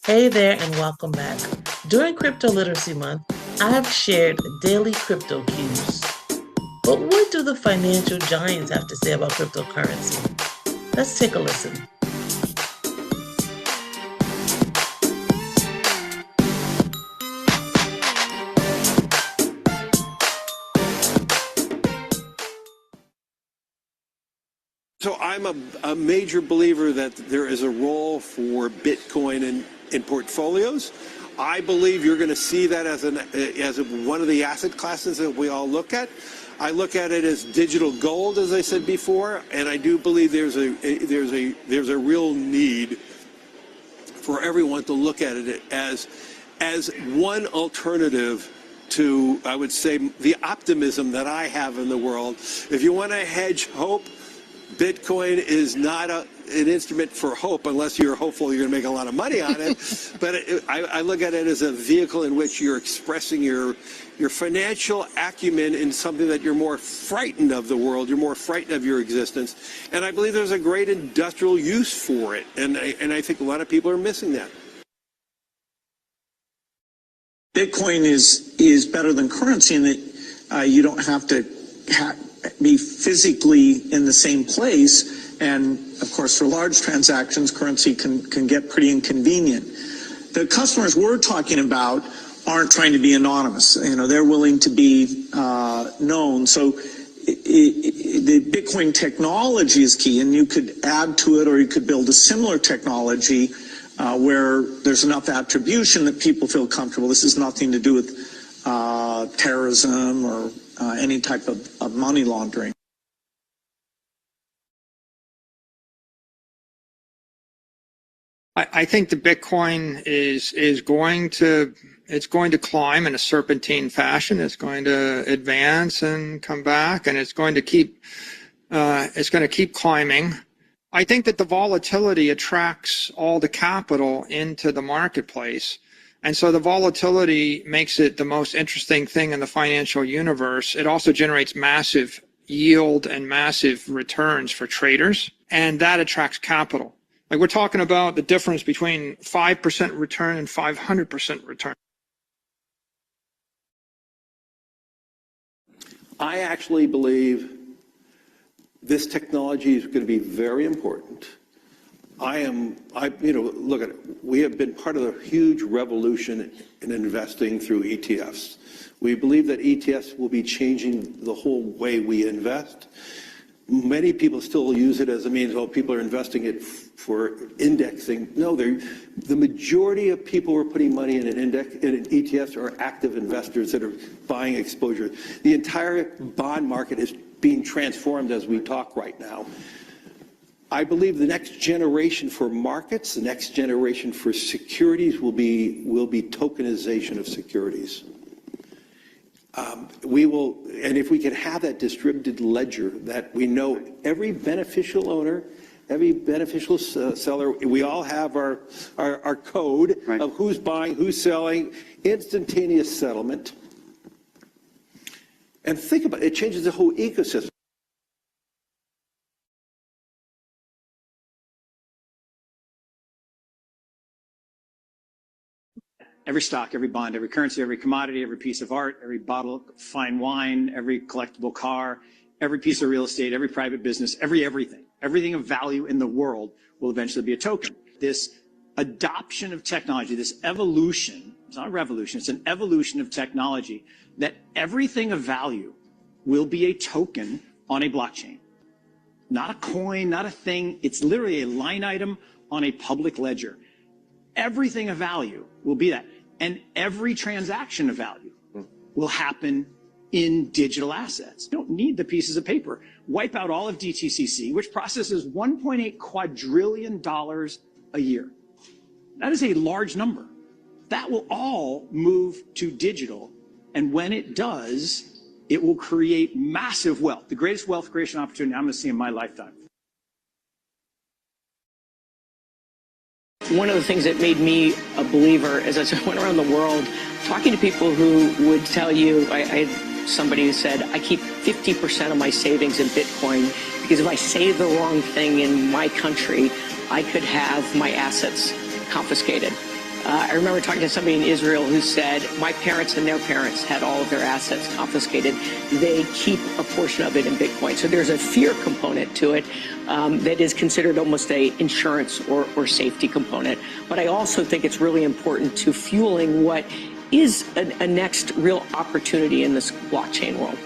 Hey there, and welcome back. During Crypto Literacy Month, I have shared daily crypto cues. But what do the financial giants have to say about cryptocurrency? Let's take a listen. So I'm a major believer that there is a role for Bitcoin in portfolios. I believe you're going to see that as one of the asset classes that we all look at. I look at it as digital gold, as I said before, and I do believe there's a real need for everyone to look at it as one alternative to, I would say, the optimism that I have in the world. If you want to hedge hope, Bitcoin is not an instrument for hope unless you're hopeful you're going to make a lot of money on it. But I look at it as a vehicle in which you're expressing your financial acumen in something that you're more frightened of the world, you're more frightened of your existence. And I believe there's a great industrial use for it. And I think a lot of people are missing that. Bitcoin is better than currency in that you don't have to be physically in the same place, and of course for large transactions currency can get pretty inconvenient. The customers we're talking about aren't trying to be anonymous, they're willing to be known. So the Bitcoin technology is key, and you could add to it or you could build a similar technology where there's enough attribution that people feel comfortable. This has nothing to do with terrorism or any type of money laundering. I think the Bitcoin is going to climb in a serpentine fashion. It's going to advance and come back, and it's going to keep climbing. I think that the volatility attracts all the capital into the marketplace. And so the volatility makes it the most interesting thing in the financial universe. It also generates massive yield and massive returns for traders, and that attracts capital. Like, we're talking about the difference between 5% return and 500% return. I actually believe this technology is going to be very important. Look at it. We have been part of a huge revolution in investing through ETFs. We believe that ETFs will be changing the whole way we invest. Many people still use it as a means, people are investing it for indexing. No, the majority of people who are putting money in in ETFs are active investors that are buying exposure. The entire bond market is being transformed as we talk right now. I believe the next generation for markets, the next generation for securities will be tokenization of securities. And if we can have that distributed ledger that we know every beneficial owner, every beneficial seller, we all have our code of who's buying, who's selling, instantaneous settlement. And think about it, it changes the whole ecosystem. Every stock, every bond, every currency, every commodity, every piece of art, every bottle of fine wine, every collectible car, every piece of real estate, every private business, everything of value in the world will eventually be a token. This adoption of technology, this evolution, it's not a revolution, it's an evolution of technology, that everything of value will be a token on a blockchain. Not a coin, not a thing, it's literally a line item on a public ledger. Everything of value will be that. And every transaction of value will happen in digital assets. You don't need the pieces of paper. Wipe out all of DTCC, which processes $1.8 quadrillion a year. That is a large number. That will all move to digital. And when it does, it will create massive wealth, the greatest wealth creation opportunity I'm going to see in my lifetime. One of the things that made me a believer is as I went around the world talking to people who would tell you, I had somebody who said, I keep 50% of my savings in Bitcoin because if I say the wrong thing in my country, I could have my assets confiscated. I remember talking to somebody in Israel who said, my parents and their parents had all of their assets confiscated. They keep a portion of it in Bitcoin. So there's a fear component to it that is considered almost a insurance or safety component. But I also think it's really important to fueling what is a next real opportunity in this blockchain world.